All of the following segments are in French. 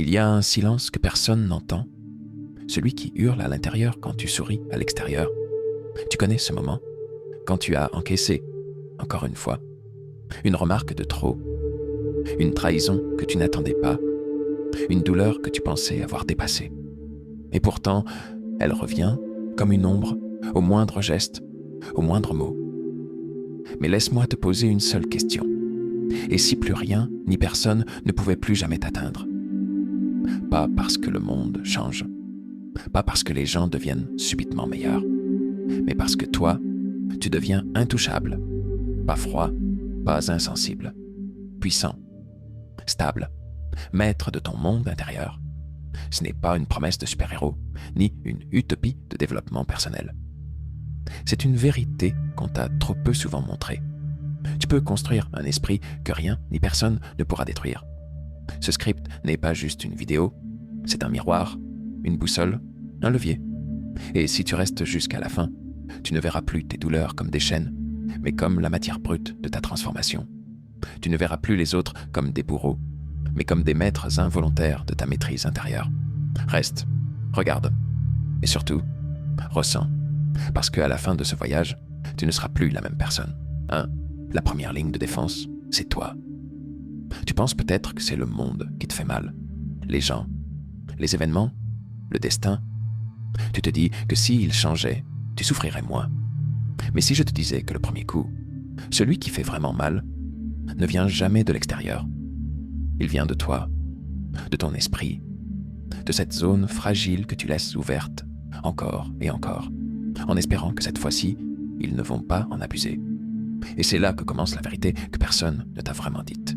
Il y a un silence que personne n'entend, celui qui hurle à l'intérieur quand tu souris à l'extérieur. Tu connais ce moment, quand tu as encaissé, encore une fois, une remarque de trop, une trahison que tu n'attendais pas, une douleur que tu pensais avoir dépassée. Et pourtant, elle revient, comme une ombre, au moindre geste, au moindre mot. Mais laisse-moi te poser une seule question. Et si plus rien, ni personne ne pouvait plus jamais t'atteindre? Pas parce que le monde change, pas parce que les gens deviennent subitement meilleurs, mais parce que toi, tu deviens intouchable, pas froid, pas insensible, puissant, stable, maître de ton monde intérieur. Ce n'est pas une promesse de super-héros, ni une utopie de développement personnel. C'est une vérité qu'on t'a trop peu souvent montrée. Tu peux construire un esprit que rien ni personne ne pourra détruire. Ce script n'est pas juste une vidéo, c'est un miroir, une boussole, un levier. Et si tu restes jusqu'à la fin, tu ne verras plus tes douleurs comme des chaînes, mais comme la matière brute de ta transformation. Tu ne verras plus les autres comme des bourreaux, mais comme des maîtres involontaires de ta maîtrise intérieure. Reste, regarde, et surtout, ressens, parce qu'à la fin de ce voyage, tu ne seras plus la même personne. La première ligne de défense, c'est toi. Tu penses peut-être que c'est le monde qui te fait mal, les gens, les événements, le destin. Tu te dis que s'il changeait, tu souffrirais moins. Mais si je te disais que le premier coup, celui qui fait vraiment mal, ne vient jamais de l'extérieur. Il vient de toi, de ton esprit, de cette zone fragile que tu laisses ouverte, encore et encore, en espérant que cette fois-ci, ils ne vont pas en abuser. Et c'est là que commence la vérité que personne ne t'a vraiment dite.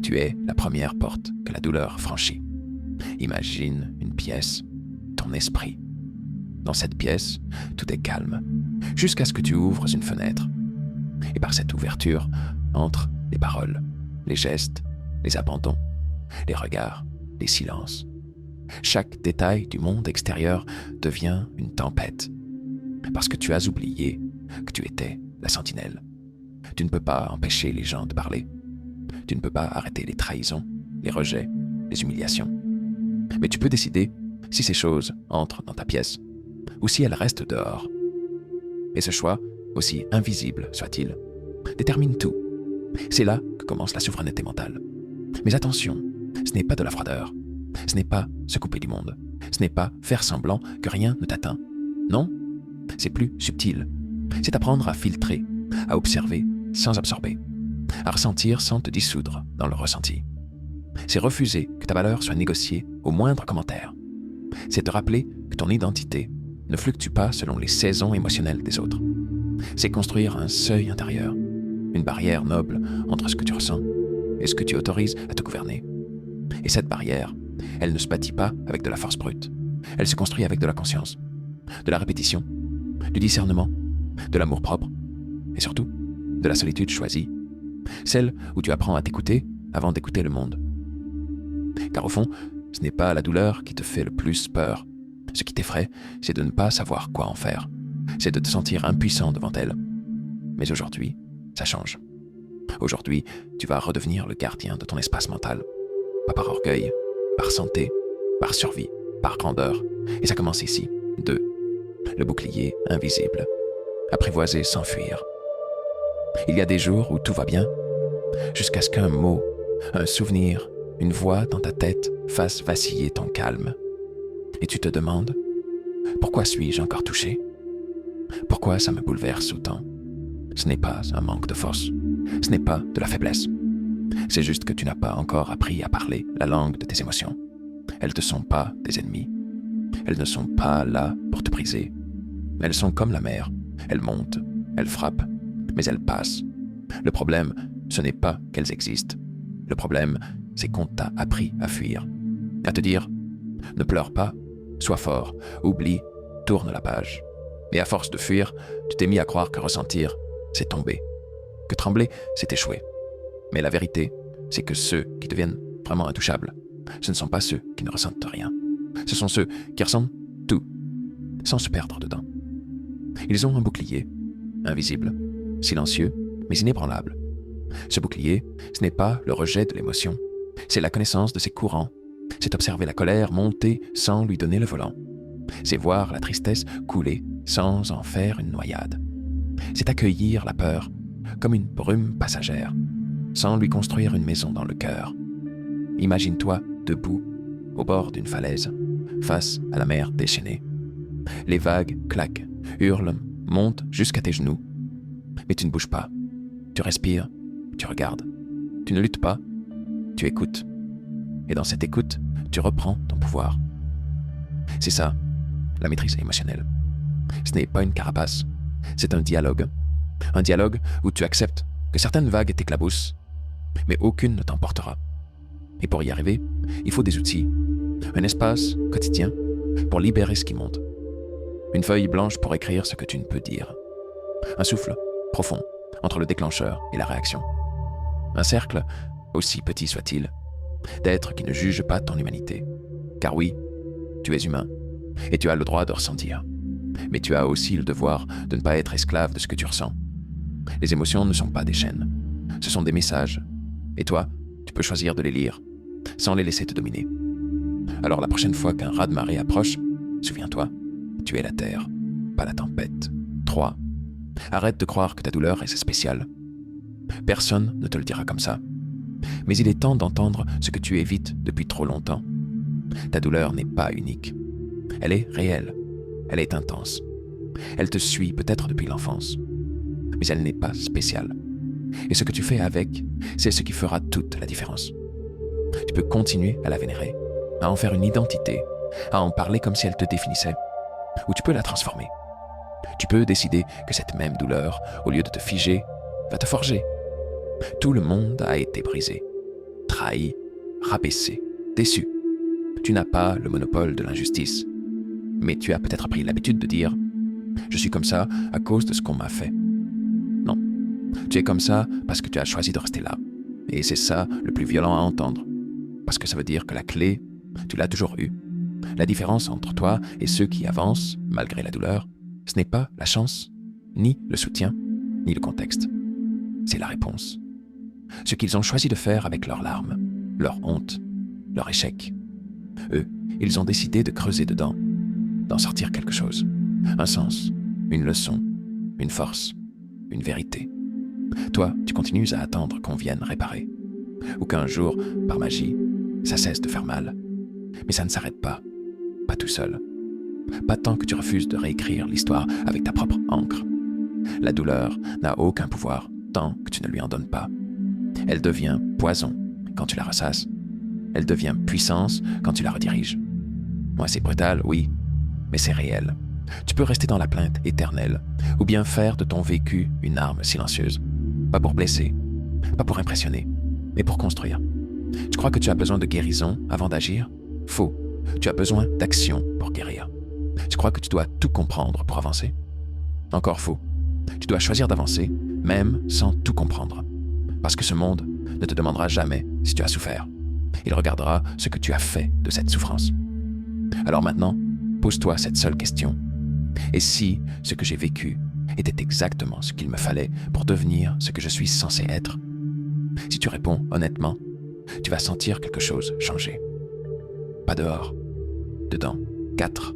Tu es la première porte que la douleur franchit. Imagine une pièce, ton esprit. Dans cette pièce, tout est calme, jusqu'à ce que tu ouvres une fenêtre. Et par cette ouverture entrent les paroles, les gestes, les abandons, les regards, les silences. Chaque détail du monde extérieur devient une tempête, parce que tu as oublié que tu étais la sentinelle. Tu ne peux pas empêcher les gens de parler. Tu ne peux pas arrêter les trahisons, les rejets, les humiliations. Mais tu peux décider si ces choses entrent dans ta pièce ou si elles restent dehors. Et ce choix, aussi invisible soit-il, détermine tout. C'est là que commence la souveraineté mentale. Mais attention, ce n'est pas de la froideur. Ce n'est pas se couper du monde. Ce n'est pas faire semblant que rien ne t'atteint. Non, c'est plus subtil. C'est apprendre à filtrer, à observer sans absorber, à ressentir sans te dissoudre dans le ressenti. C'est refuser que ta valeur soit négociée au moindre commentaire. C'est te rappeler que ton identité ne fluctue pas selon les saisons émotionnelles des autres. C'est construire un seuil intérieur, une barrière noble entre ce que tu ressens et ce que tu autorises à te gouverner. Et cette barrière, elle ne se bâtit pas avec de la force brute. Elle se construit avec de la conscience, de la répétition, du discernement, de l'amour-propre et surtout de la solitude choisie, celle où tu apprends à t'écouter avant d'écouter le monde. Car au fond, ce n'est pas la douleur qui te fait le plus peur. Ce qui t'effraie, c'est de ne pas savoir quoi en faire. C'est de te sentir impuissant devant elle. Mais aujourd'hui, ça change. Aujourd'hui, tu vas redevenir le gardien de ton espace mental. Pas par orgueil, par santé, par survie, par grandeur. Et ça commence ici. 2. Le bouclier invisible. Apprivoiser sans fuir. Il y a des jours où tout va bien, jusqu'à ce qu'un mot, un souvenir, une voix dans ta tête fasse vaciller ton calme. Et tu te demandes, pourquoi suis-je encore touché? Pourquoi ça me bouleverse autant? Ce n'est pas un manque de force, ce n'est pas de la faiblesse. C'est juste que tu n'as pas encore appris à parler la langue de tes émotions. Elles ne sont pas des ennemis. Elles ne sont pas là pour te briser. Elles sont comme la mer. Elles montent, elles frappent, mais elles passent. Le problème, ce n'est pas qu'elles existent. Le problème, c'est qu'on t'a appris à fuir. À te dire, ne pleure pas, sois fort, oublie, tourne la page. Et à force de fuir, tu t'es mis à croire que ressentir, c'est tomber. Que trembler, c'est échouer. Mais la vérité, c'est que ceux qui deviennent vraiment intouchables, ce ne sont pas ceux qui ne ressentent rien. Ce sont ceux qui ressentent tout, sans se perdre dedans. Ils ont un bouclier, invisible, silencieux, mais inébranlable. Ce bouclier, ce n'est pas le rejet de l'émotion, c'est la connaissance de ses courants, C'est observer la colère monter sans lui donner le volant. C'est voir la tristesse couler sans en faire une noyade. C'est accueillir la peur comme une brume passagère, sans lui construire une maison dans le cœur. Imagine-toi debout, au bord d'une falaise, face à la mer déchaînée. Les vagues claquent, hurlent, montent jusqu'à tes genoux. Mais tu ne bouges pas. Tu respires, tu regardes. Tu ne luttes pas, tu écoutes. Et dans cette écoute, tu reprends ton pouvoir. C'est ça, la maîtrise émotionnelle. Ce n'est pas une carapace, c'est un dialogue. Un dialogue où tu acceptes que certaines vagues t'éclaboussent, mais aucune ne t'emportera. Et pour y arriver, il faut des outils, un espace quotidien pour libérer ce qui monte, une feuille blanche pour écrire ce que tu ne peux dire, un souffle profond entre le déclencheur et la réaction, un cercle, aussi petit soit-il, d'êtres qui ne jugent pas ton humanité. Car oui, tu es humain, et tu as le droit de ressentir. Mais tu as aussi le devoir de ne pas être esclave de ce que tu ressens. Les émotions ne sont pas des chaînes, ce sont des messages. Et toi, tu peux choisir de les lire, sans les laisser te dominer. Alors la prochaine fois qu'un raz-de-marée approche, souviens-toi, tu es la terre, pas la tempête. 3. Arrête de croire que ta douleur est spéciale. Personne ne te le dira comme ça. Mais il est temps d'entendre ce que tu évites depuis trop longtemps. Ta douleur n'est pas unique. Elle est réelle. Elle est intense. Elle te suit peut-être depuis l'enfance. Mais elle n'est pas spéciale. Et ce que tu fais avec, c'est ce qui fera toute la différence. Tu peux continuer à la vénérer, à en faire une identité, à en parler comme si elle te définissait. Ou tu peux la transformer. Tu peux décider que cette même douleur, au lieu de te figer, va te forger. Tout le monde a été brisé, trahi, rabaissé, déçu. Tu n'as pas le monopole de l'injustice. Mais tu as peut-être pris l'habitude de dire « Je suis comme ça à cause de ce qu'on m'a fait ». Non, tu es comme ça parce que tu as choisi de rester là. Et c'est ça le plus violent à entendre. Parce que ça veut dire que la clé, tu l'as toujours eue. La différence entre toi et ceux qui avancent, malgré la douleur, ce n'est pas la chance, ni le soutien, ni le contexte. C'est la réponse. Ce qu'ils ont choisi de faire avec leurs larmes, leur honte, leur échec. Eux, ils ont décidé de creuser dedans, d'en sortir quelque chose. Un sens, une leçon, une force, une vérité. Toi, tu continues à attendre qu'on vienne réparer. Ou qu'un jour, par magie, ça cesse de faire mal. Mais ça ne s'arrête pas. Pas tout seul. Pas tant que tu refuses de réécrire l'histoire avec ta propre encre. La douleur n'a aucun pouvoir tant que tu ne lui en donnes pas. Elle devient poison quand tu la ressasses. Elle devient puissance quand tu la rediriges. Moi, c'est brutal, oui, mais c'est réel. Tu peux rester dans la plainte éternelle, ou bien faire de ton vécu une arme silencieuse. Pas pour blesser, pas pour impressionner, mais pour construire. Tu crois que tu as besoin de guérison avant d'agir? Faux. Tu as besoin d'action pour guérir. Tu crois que tu dois tout comprendre pour avancer? Encore faux. Tu dois choisir d'avancer, même sans tout comprendre. Parce que ce monde ne te demandera jamais si tu as souffert. Il regardera ce que tu as fait de cette souffrance. Alors maintenant, pose-toi cette seule question. Et si ce que j'ai vécu était exactement ce qu'il me fallait pour devenir ce que je suis censé être? Si tu réponds honnêtement, tu vas sentir quelque chose changer. Pas dehors, dedans. 4.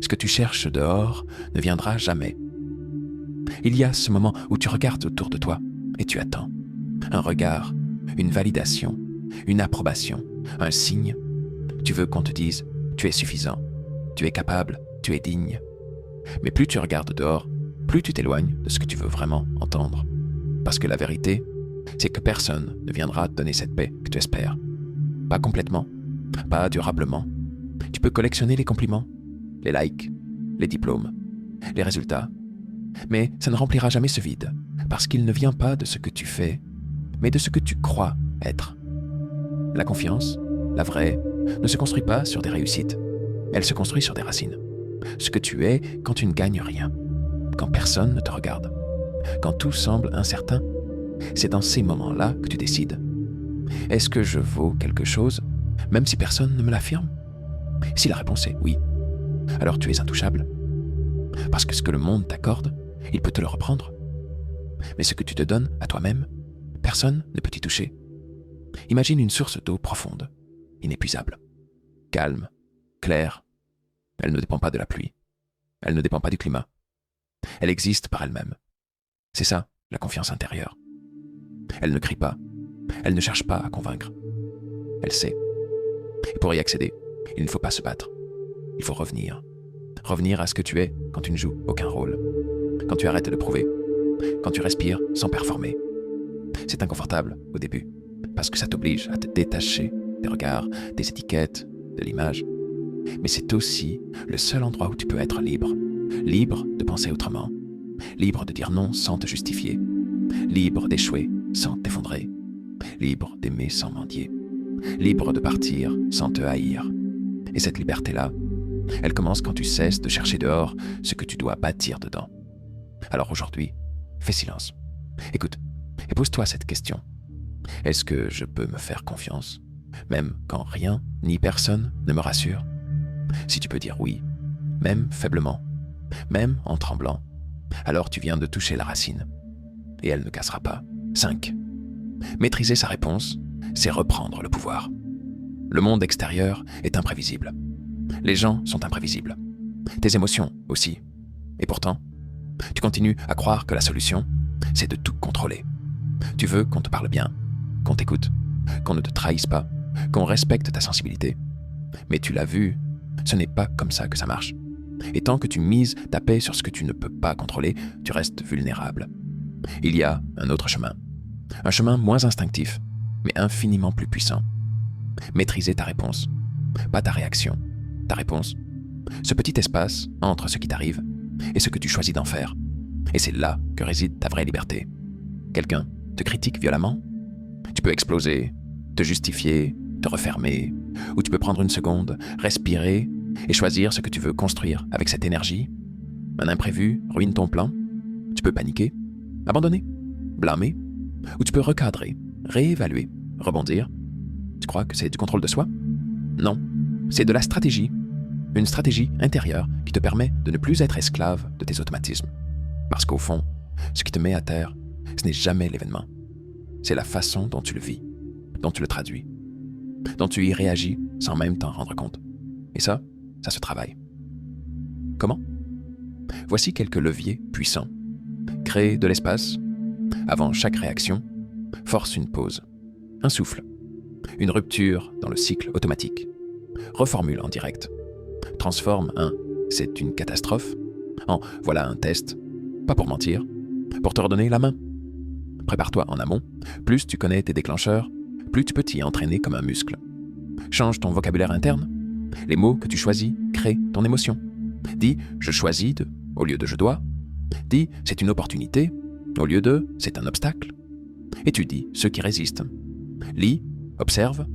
Ce que tu cherches dehors ne viendra jamais. Il y a ce moment où tu regardes autour de toi et tu attends. Un regard, une validation, une approbation, un signe. Tu veux qu'on te dise « tu es suffisant, tu es capable, tu es digne ». Mais plus tu regardes dehors, plus tu t'éloignes de ce que tu veux vraiment entendre. Parce que la vérité, c'est que personne ne viendra te donner cette paix que tu espères. Pas complètement, pas durablement. Tu peux collectionner les compliments, les likes, les diplômes, les résultats. Mais ça ne remplira jamais ce vide, parce qu'il ne vient pas de ce que tu fais, mais de ce que tu crois être. La confiance, la vraie, ne se construit pas sur des réussites. Elle se construit sur des racines. Ce que tu es quand tu ne gagnes rien, quand personne ne te regarde, quand tout semble incertain, c'est dans ces moments-là que tu décides. Est-ce que je vaux quelque chose, même si personne ne me l'affirme? Si la réponse est oui, alors tu es intouchable. Parce que ce que le monde t'accorde, il peut te le reprendre. Mais ce que tu te donnes à toi-même, personne ne peut t'y toucher. Imagine une source d'eau profonde, inépuisable. calme, claire. Elle ne dépend pas de la pluie. Elle ne dépend pas du climat. Elle existe par elle-même. C'est ça, la confiance intérieure. Elle ne crie pas. Elle ne cherche pas à convaincre. Elle sait. Et pour y accéder, il ne faut pas se battre. Il faut revenir. Revenir à ce que tu es quand tu ne joues aucun rôle. Quand tu arrêtes de prouver. Quand tu respires sans performer. C'est inconfortable au début, parce que ça t'oblige à te détacher des regards, des étiquettes, de l'image. Mais c'est aussi le seul endroit où tu peux être libre. Libre de penser autrement. Libre de dire non sans te justifier. Libre d'échouer sans t'effondrer. Libre d'aimer sans mendier. Libre de partir sans te haïr. Et cette liberté-là, elle commence quand tu cesses de chercher dehors ce que tu dois bâtir dedans. Alors aujourd'hui, fais silence. Écoute, et pose-toi cette question. Est-ce que je peux me faire confiance, même quand rien ni personne ne me rassure? Si tu peux dire oui, même faiblement, même en tremblant, alors tu viens de toucher la racine. Et elle ne cassera pas. 5. Maîtriser sa réponse, c'est reprendre le pouvoir. Le monde extérieur est imprévisible. Les gens sont imprévisibles. Tes émotions aussi. Et pourtant, tu continues à croire que la solution, c'est de tout contrôler. Tu veux qu'on te parle bien, qu'on t'écoute, qu'on ne te trahisse pas, qu'on respecte ta sensibilité. Mais tu l'as vu, ce n'est pas comme ça que ça marche. Et tant que tu mises ta paix sur ce que tu ne peux pas contrôler, tu restes vulnérable. Il y a un autre chemin. Un chemin moins instinctif, mais infiniment plus puissant. Maîtriser ta réponse, pas ta réaction, ta réponse. Ce petit espace entre ce qui t'arrive et ce que tu choisis d'en faire. Et c'est là que réside ta vraie liberté. Quelqu'un te critique violemment? Tu peux exploser, te justifier, te refermer, ou tu peux prendre une seconde, respirer et choisir ce que tu veux construire avec cette énergie. Un imprévu ruine ton plan. Tu peux paniquer, abandonner, blâmer, ou tu peux recadrer, réévaluer, rebondir. Tu crois que c'est du contrôle de soi? Non, c'est de la stratégie. Une stratégie intérieure qui te permet de ne plus être esclave de tes automatismes. Parce qu'au fond, ce qui te met à terre, ce n'est jamais l'événement. C'est la façon dont tu le vis, dont tu le traduis, dont tu y réagis sans même t'en rendre compte. Et ça se travaille. Comment? Voici quelques leviers puissants. Créer de l'espace. Avant chaque réaction, force une pause. Un souffle. Une rupture dans le cycle automatique. Reformule en direct. Transforme un « c'est une catastrophe » en « voilà un test », pas pour mentir, pour te redonner la main. Prépare-toi en amont. Plus tu connais tes déclencheurs, plus tu peux t'y entraîner comme un muscle. Change ton vocabulaire interne. Les mots que tu choisis créent ton émotion. Dis « je choisis de » au lieu de « je dois ». Dis « c'est une opportunité » au lieu de « c'est un obstacle ». Étudie ceux qui résistent. Lis, observe,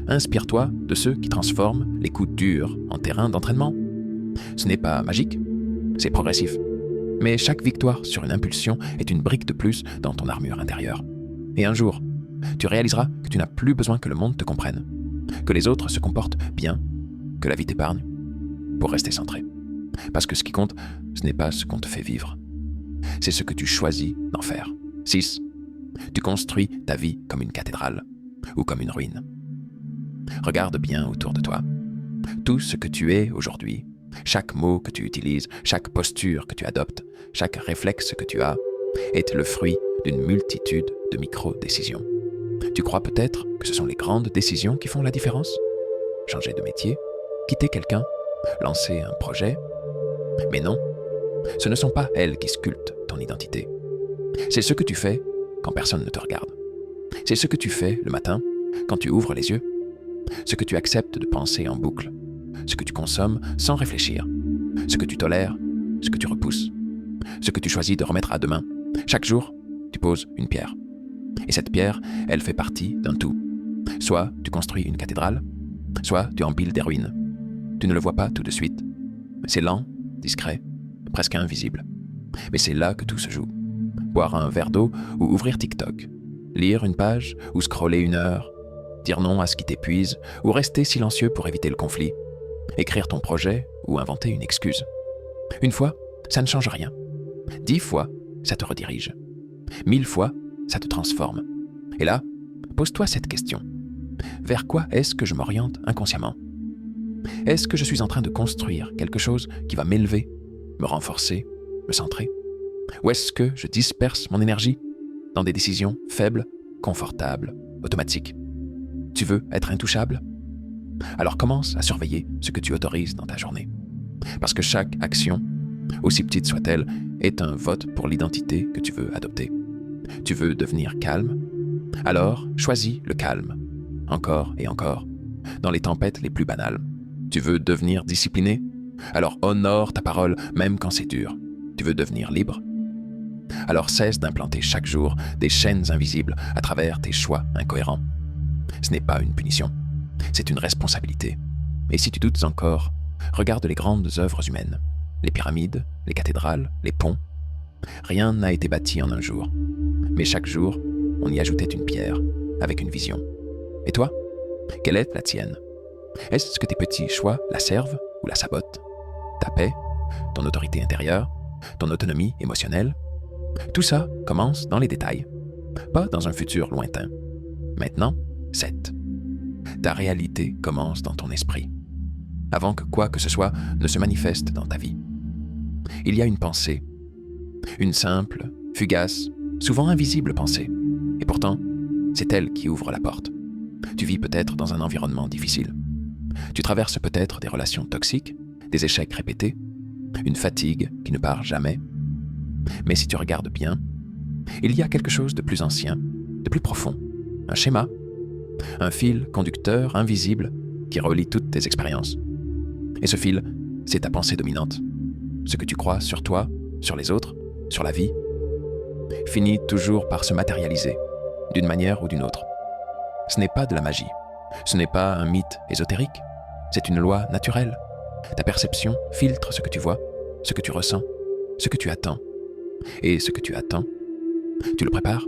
inspire-toi de ceux qui transforment les coups durs en terrain d'entraînement. Ce n'est pas magique, c'est progressif. Mais chaque victoire sur une impulsion est une brique de plus dans ton armure intérieure. Et un jour, tu réaliseras que tu n'as plus besoin que le monde te comprenne, que les autres se comportent bien, que la vie t'épargne, pour rester centré. Parce que ce qui compte, ce n'est pas ce qu'on te fait vivre. C'est ce que tu choisis d'en faire. 6. Tu construis ta vie comme une cathédrale ou comme une ruine. Regarde bien autour de toi. Tout ce que tu es aujourd'hui, chaque mot que tu utilises, chaque posture que tu adoptes, chaque réflexe que tu as, est le fruit d'une multitude de micro-décisions. Tu crois peut-être que ce sont les grandes décisions qui font la différence? Changer de métier, quitter quelqu'un, lancer un projet? Mais non, ce ne sont pas elles qui sculptent ton identité. C'est ce que tu fais quand personne ne te regarde. C'est ce que tu fais le matin quand tu ouvres les yeux. Ce que tu acceptes de penser en boucle. Ce que tu consommes sans réfléchir. Ce que tu tolères, ce que tu repousses. Ce que tu choisis de remettre à demain. Chaque jour, tu poses une pierre. Et cette pierre, elle fait partie d'un tout. Soit tu construis une cathédrale, soit tu empiles des ruines. Tu ne le vois pas tout de suite. C'est lent, discret, presque invisible. Mais c'est là que tout se joue. Boire un verre d'eau ou ouvrir TikTok. Lire une page ou scroller 1 heure. Dire non à ce qui t'épuise ou rester silencieux pour éviter le conflit. Écrire ton projet ou inventer une excuse. 1 fois, ça ne change rien. 10 fois, ça te redirige. 1000 fois, ça te transforme. Et là, pose-toi cette question. Vers quoi est-ce que je m'oriente inconsciemment? Est-ce que je suis en train de construire quelque chose qui va m'élever, me renforcer, me centrer? Ou est-ce que je disperse mon énergie dans des décisions faibles, confortables, automatiques? Tu veux être intouchable? Alors commence à surveiller ce que tu autorises dans ta journée. Parce que chaque action, aussi petite soit-elle, est un vote pour l'identité que tu veux adopter. Tu veux devenir calme? Alors choisis le calme, encore et encore, dans les tempêtes les plus banales. Tu veux devenir discipliné? Alors honore ta parole même quand c'est dur. Tu veux devenir libre? Alors cesse d'implanter chaque jour des chaînes invisibles à travers tes choix incohérents. Ce n'est pas une punition, c'est une responsabilité. Et si tu doutes encore, regarde les grandes œuvres humaines, les pyramides, les cathédrales, les ponts. Rien n'a été bâti en un jour, mais chaque jour, on y ajoutait une pierre avec une vision. Et toi, quelle est la tienne? Est-ce que tes petits choix la servent ou la sabotent? Ta paix, ton autorité intérieure, ton autonomie émotionnelle? Tout ça commence dans les détails, pas dans un futur lointain. Maintenant, 7. Ta réalité commence dans ton esprit, avant que quoi que ce soit ne se manifeste dans ta vie. Il y a une pensée, une simple, fugace, souvent invisible pensée, et pourtant, c'est elle qui ouvre la porte. Tu vis peut-être dans un environnement difficile. Tu traverses peut-être des relations toxiques, des échecs répétés, une fatigue qui ne part jamais. Mais si tu regardes bien, il y a quelque chose de plus ancien, de plus profond, un schéma, un fil conducteur invisible qui relie toutes tes expériences. Et ce fil, c'est ta pensée dominante, ce que tu crois sur toi, sur les autres, sur la vie, finit toujours par se matérialiser, d'une manière ou d'une autre. Ce n'est pas de la magie, ce n'est pas un mythe ésotérique, c'est une loi naturelle. Ta perception filtre ce que tu vois, ce que tu ressens, ce que tu attends. Et ce que tu attends, tu le prépares,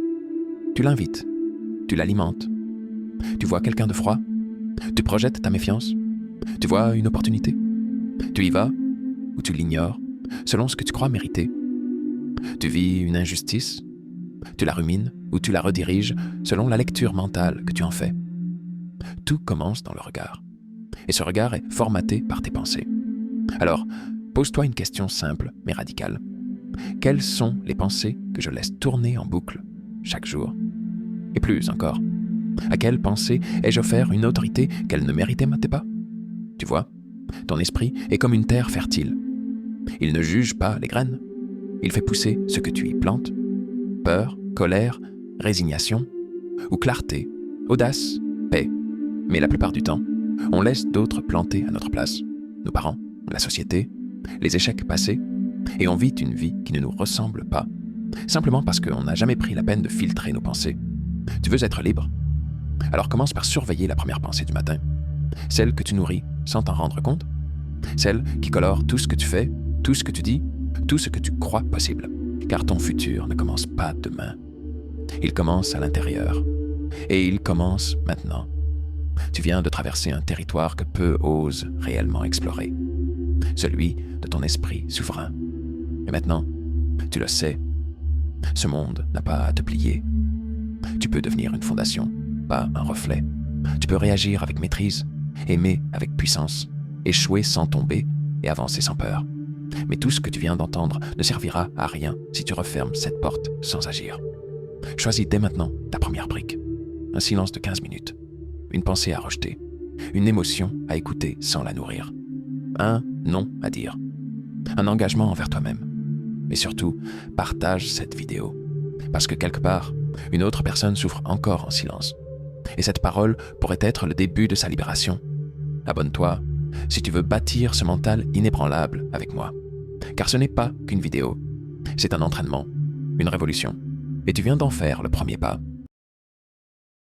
tu l'invites, tu l'alimentes. Tu vois quelqu'un de froid, tu projettes ta méfiance, tu vois une opportunité, tu y vas ou tu l'ignores, selon ce que tu crois mériter. Tu vis une injustice, tu la rumines ou tu la rediriges selon la lecture mentale que tu en fais. Tout commence dans le regard, et ce regard est formaté par tes pensées. Alors, pose-toi une question simple mais radicale. Quelles sont les pensées que je laisse tourner en boucle chaque jour? Et plus encore, à quelle pensée ai-je offert une autorité qu'elle ne méritait pas? Tu vois, ton esprit est comme une terre fertile. Il ne juge pas les graines. Il fait pousser ce que tu y plantes. Peur, colère, résignation, ou clarté, audace, paix. Mais la plupart du temps, on laisse d'autres planter à notre place. Nos parents, la société, les échecs passés, et on vit une vie qui ne nous ressemble pas, simplement parce qu'on n'a jamais pris la peine de filtrer nos pensées. Tu veux être libre? Alors commence par surveiller la première pensée du matin, celle que tu nourris sans t'en rendre compte, celle qui colore tout ce que tu fais, tout ce que tu dis, tout ce que tu crois possible. Car ton futur ne commence pas demain. Il commence à l'intérieur. Et il commence maintenant. Tu viens de traverser un territoire que peu osent réellement explorer. Celui de ton esprit souverain. Et maintenant, tu le sais, ce monde n'a pas à te plier. Tu peux devenir une fondation, pas un reflet. Tu peux réagir avec maîtrise, aimer avec puissance, échouer sans tomber et avancer sans peur. Mais tout ce que tu viens d'entendre ne servira à rien si tu refermes cette porte sans agir. Choisis dès maintenant ta première brique. Un silence de 15 minutes. Une pensée à rejeter. Une émotion à écouter sans la nourrir. Un non à dire. Un engagement envers toi-même. Mais surtout, partage cette vidéo. Parce que quelque part, une autre personne souffre encore en silence. Et cette parole pourrait être le début de sa libération. Abonne-toi si tu veux bâtir ce mental inébranlable avec moi. Car ce n'est pas qu'une vidéo. C'est un entraînement, une révolution. Et tu viens d'en faire le premier pas.